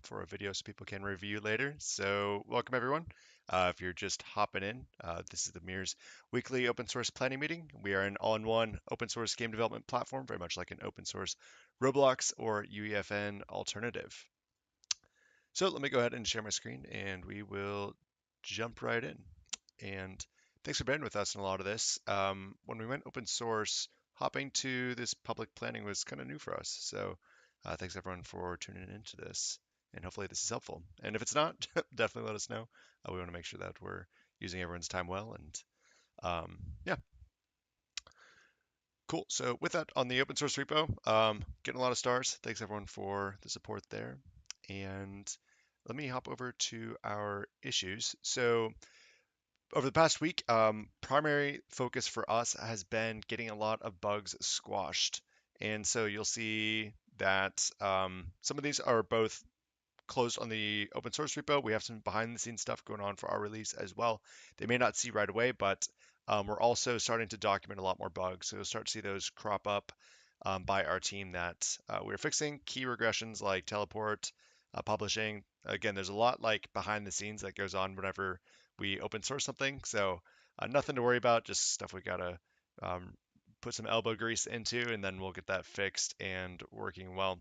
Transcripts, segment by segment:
for a video so people can review later. So welcome everyone. If you're just hopping in, this is the Mirrors weekly open source planning meeting. We are an all-in-one open source game development platform, very much like an open source Roblox or UEFN alternative. So let me go ahead and share my screen and we will jump right in. And thanks for bearing with us in a lot of this. When we went open source, hopping to this public planning was kind of new for us. So thanks everyone for tuning into this. And hopefully this is helpful. And if it's not, definitely let us know. We want to make sure that we're using everyone's time well. And yeah, cool. So with that, on the open source repo, getting a lot of stars. Thanks everyone for the support there. And let me hop over to our issues. So over the past week, primary focus for us has been getting a lot of bugs squashed. And so you'll see that some of these are both closed on the open source repo. We have some behind the scenes stuff going on for our release as well. They may not see right away, but we're also starting to document a lot more bugs. So you'll start to see those crop up by our team that we're fixing. Key regressions like teleport, publishing. Again, there's a lot like behind the scenes that goes on whenever we open source something. So nothing to worry about, just stuff we gotta um, put some elbow grease into, and then we'll get that fixed and working well.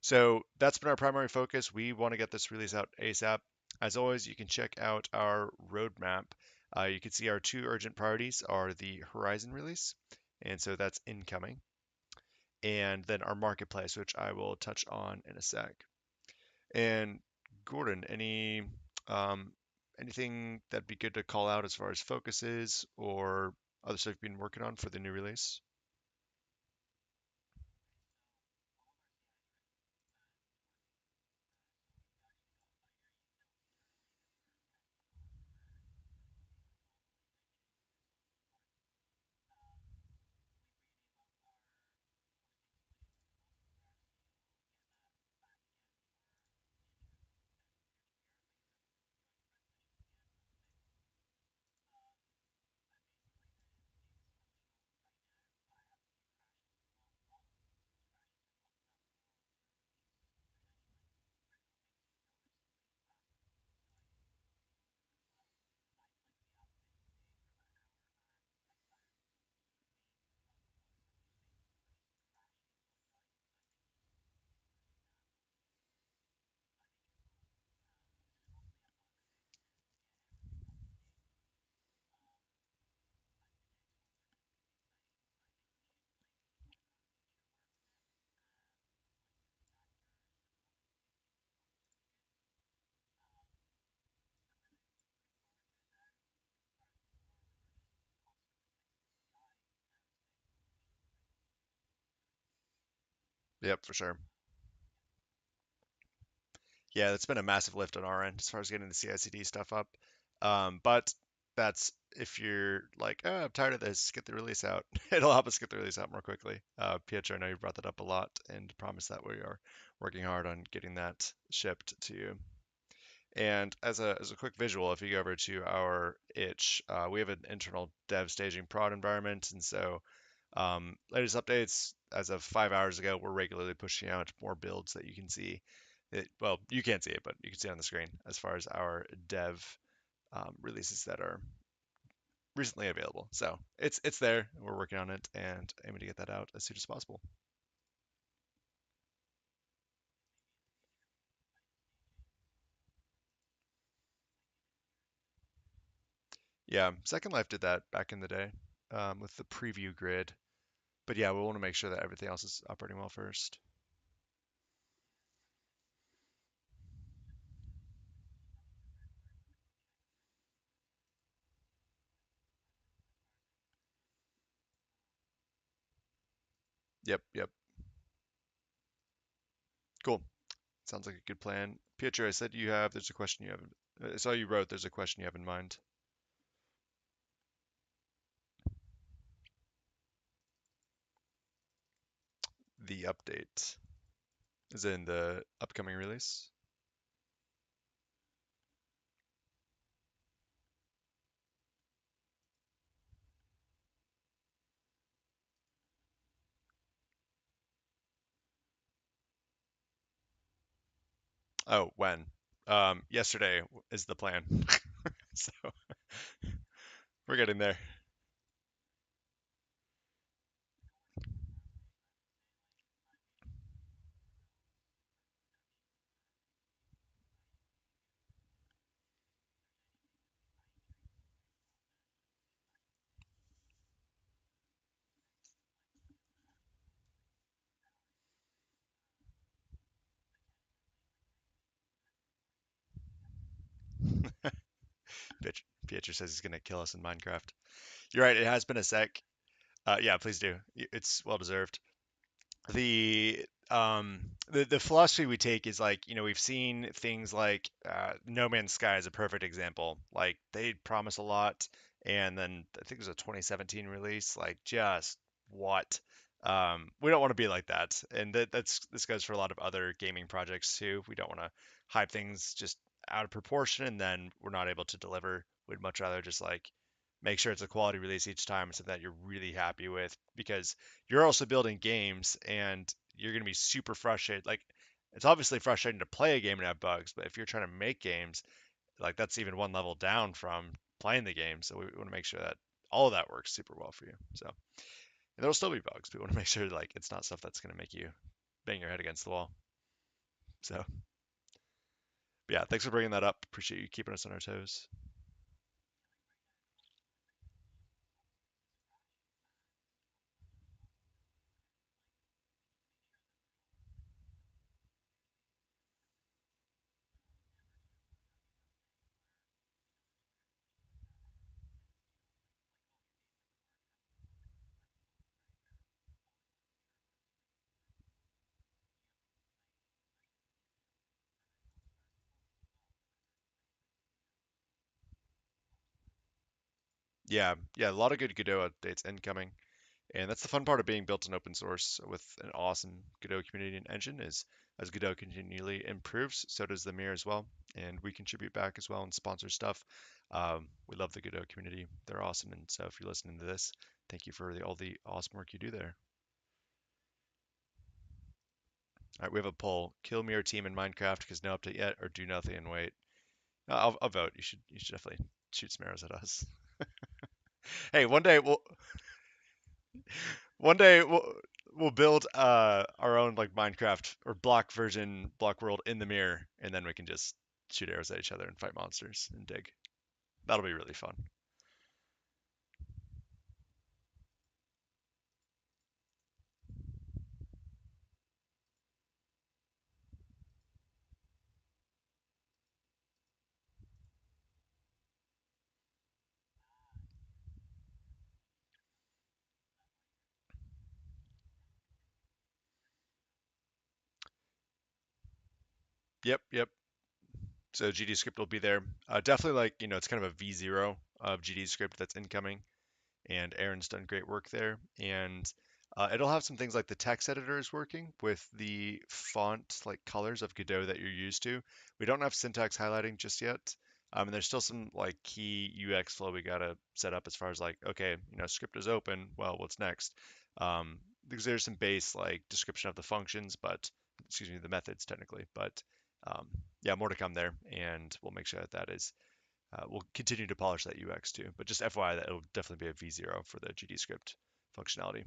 So that's been our primary focus. We want to get this release out ASAP. As always, you can check out our roadmap. You can see our two urgent priorities are the Horizon release, and so that's incoming, and then our marketplace, which I will touch on in a sec. And Gordon, um, anything that'd be good to call out as far as focuses or other stuff you've been working on for the new release? Yep, for sure. Yeah, that's been a massive lift on our end as far as getting the CI/CD stuff up. But that's if you're like, oh, I'm tired of this, get the release out. It'll help us get the release out more quickly. Pietro, I know you brought that up a lot and promised that we are working hard on getting that shipped to you. And as a quick visual, if you go over to our itch, we have an internal dev staging prod environment, and so latest updates as of 5 hours ago, we're regularly pushing out more builds that you can see. Well, you can't see it, but you can see it on the screen as far as our dev releases that are recently available. So it's there. We're working on it and aiming to get that out as soon as possible. Yeah, Second Life did that back in the day with the preview grid. But yeah, we want to make sure that everything else is operating well first. Yep, yep. Cool. Sounds like a good plan. Pietro, I said there's a question you have. I saw you wrote there's a question you have in mind. The update is in the upcoming release. Oh, when? Yesterday is the plan. So we're getting there. Pietro says he's gonna kill us in Minecraft. You're right. It has been a sec. Yeah, please do. It's well deserved. The philosophy we take is like, we've seen things like No Man's Sky is a perfect example. Like they promise a lot, and then I think there's a 2017 release. Like just what? We don't want to be like that, and this goes for a lot of other gaming projects too. We don't want to hype things just out of proportion, and then we're not able to deliver. We'd much rather just like make sure it's a quality release each time, something that you're really happy with, because you're also building games and you're going to be super frustrated. Like, it's obviously frustrating to play a game and have bugs, but if you're trying to make games, like that's even one level down from playing the game. So we want to make sure that all of that works super well for you. So, and there'll still be bugs, but we want to make sure like it's not stuff that's going to make you bang your head against the wall. So, yeah, thanks for bringing that up. Appreciate you keeping us on our toes. Yeah, a lot of good Godot updates incoming. And that's the fun part of being built in open source with an awesome Godot community and engine is as Godot continually improves, so does the Mirror as well. And we contribute back as well and sponsor stuff. We love the Godot community. They're awesome. And so if you're listening to this, thank you for all the awesome work you do there. All right, we have a poll. Kill Mirror team in Minecraft because no update yet, or do nothing and wait. I'll vote. You should definitely shoot some arrows at us. Hey, one day we'll build our own like Minecraft or block version block world in the mirror, and then we can just shoot arrows at each other and fight monsters and dig. That'll be really fun. Yep. So GD script will be there. Definitely like it's kind of a V0 of GD script that's incoming, and Aaron's done great work there. And it'll have some things like the text editor is working with the font like colors of Godot that you're used to. We don't have syntax highlighting just yet. And there's still some like key UX flow we gotta set up as far as like, okay, script is open. Well, what's next? Because there's some base like description of the functions, but excuse me, the methods technically. But um, yeah, more to come there, and we'll make sure that that is we'll continue to polish that UX too, but just FYI that it'll definitely be a V0 for the GD script functionality.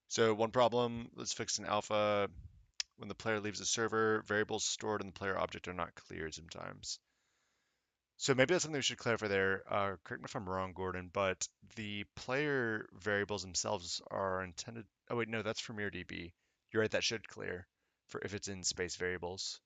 So one problem that's fixed in alpha, when the player leaves the server, variables stored in the player object are not cleared sometimes. So maybe that's something we should clarify there. Correct me if I'm wrong, Gordon, but the player variables themselves are intended. Oh wait, no, that's for MirrorDB. You're right, that should clear for if it's in space variables.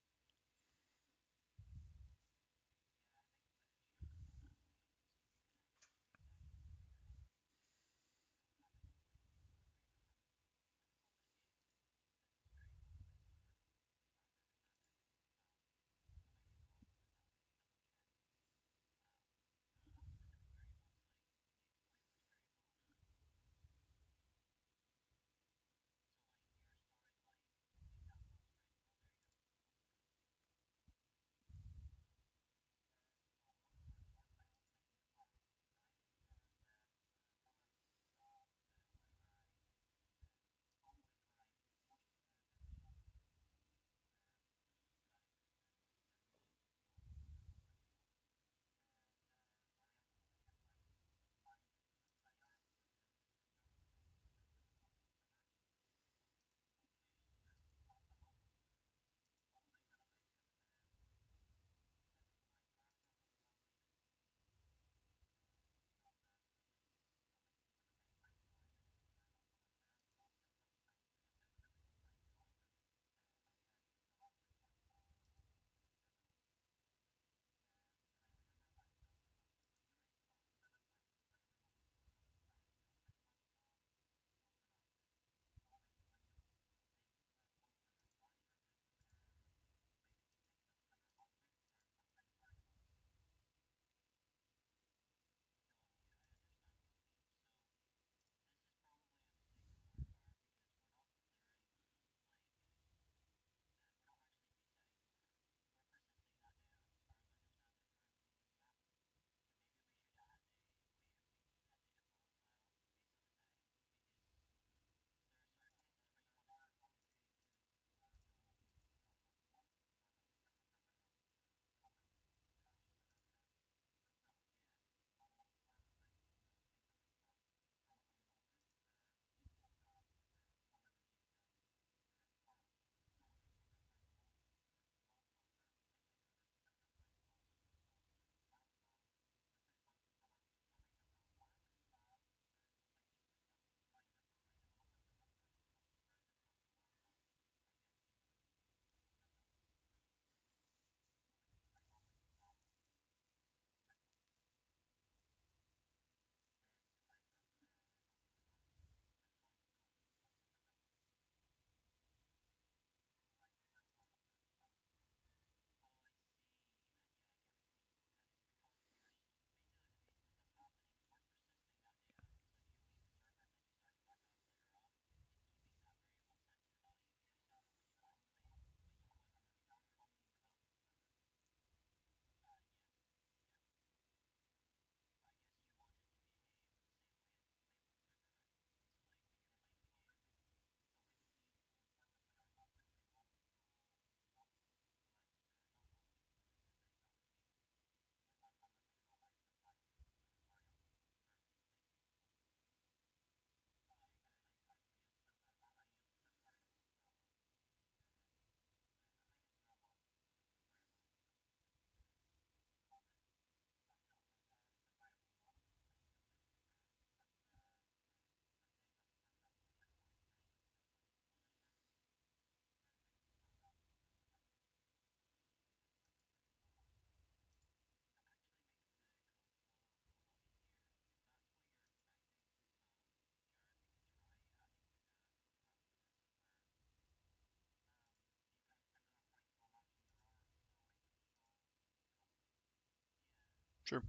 Sure.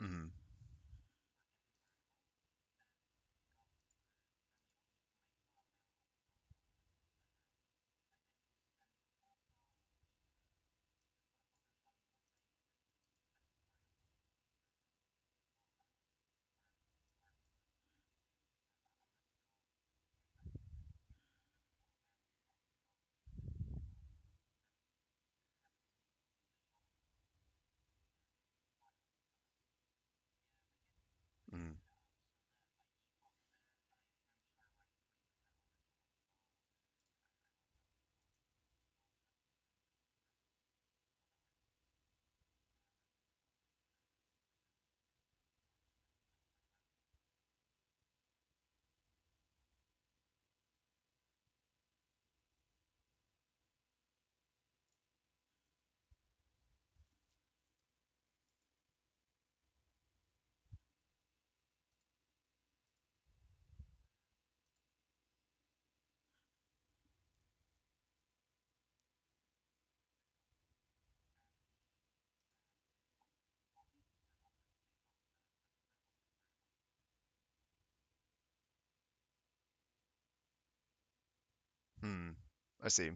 Mm-hmm. Mm-hmm. Hmm. I see.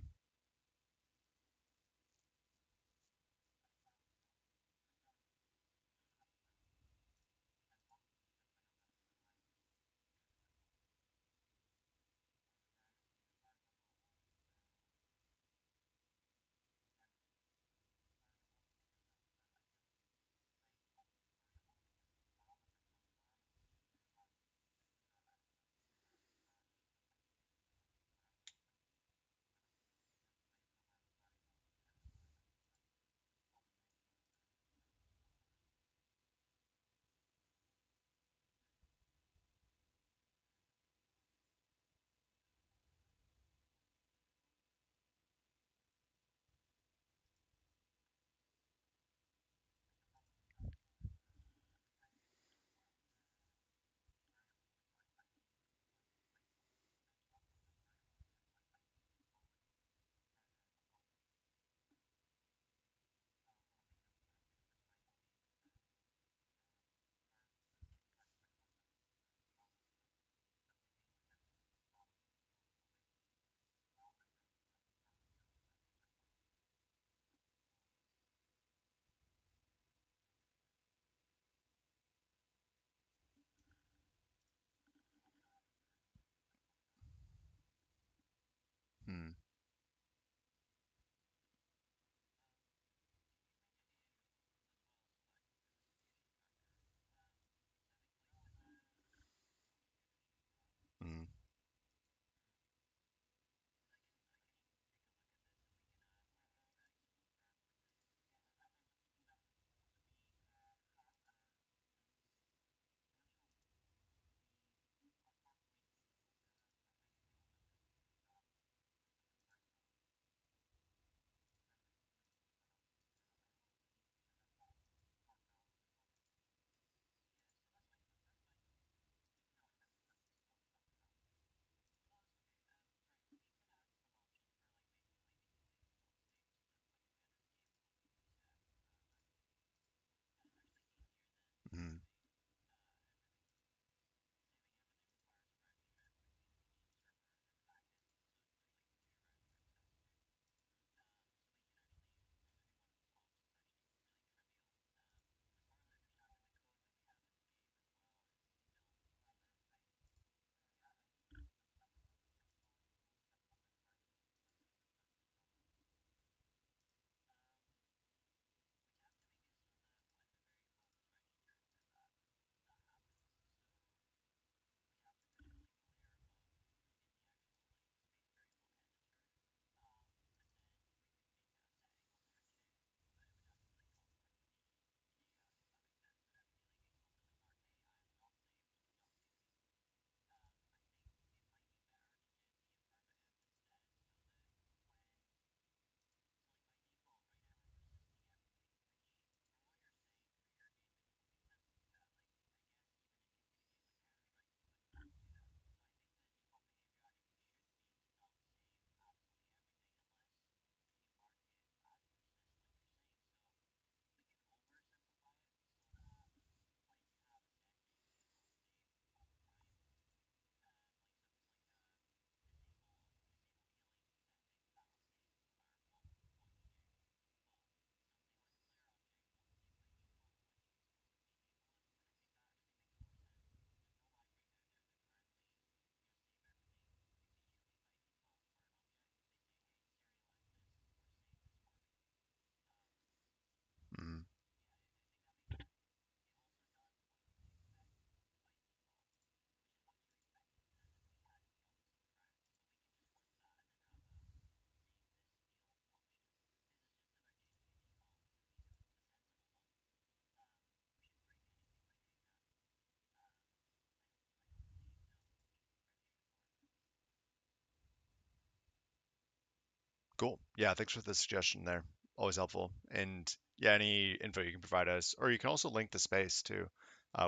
Cool. Yeah, thanks for the suggestion there. Always helpful. And yeah, any info you can provide us, or you can also link the space too.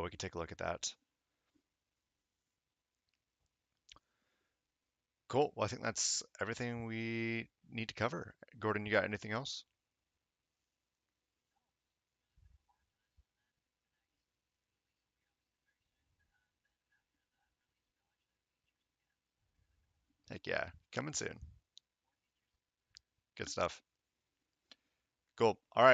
We can take a look at that. Cool. Well, I think that's everything we need to cover. Gordon, you got anything else? Heck yeah, coming soon. Good stuff. Cool. All right.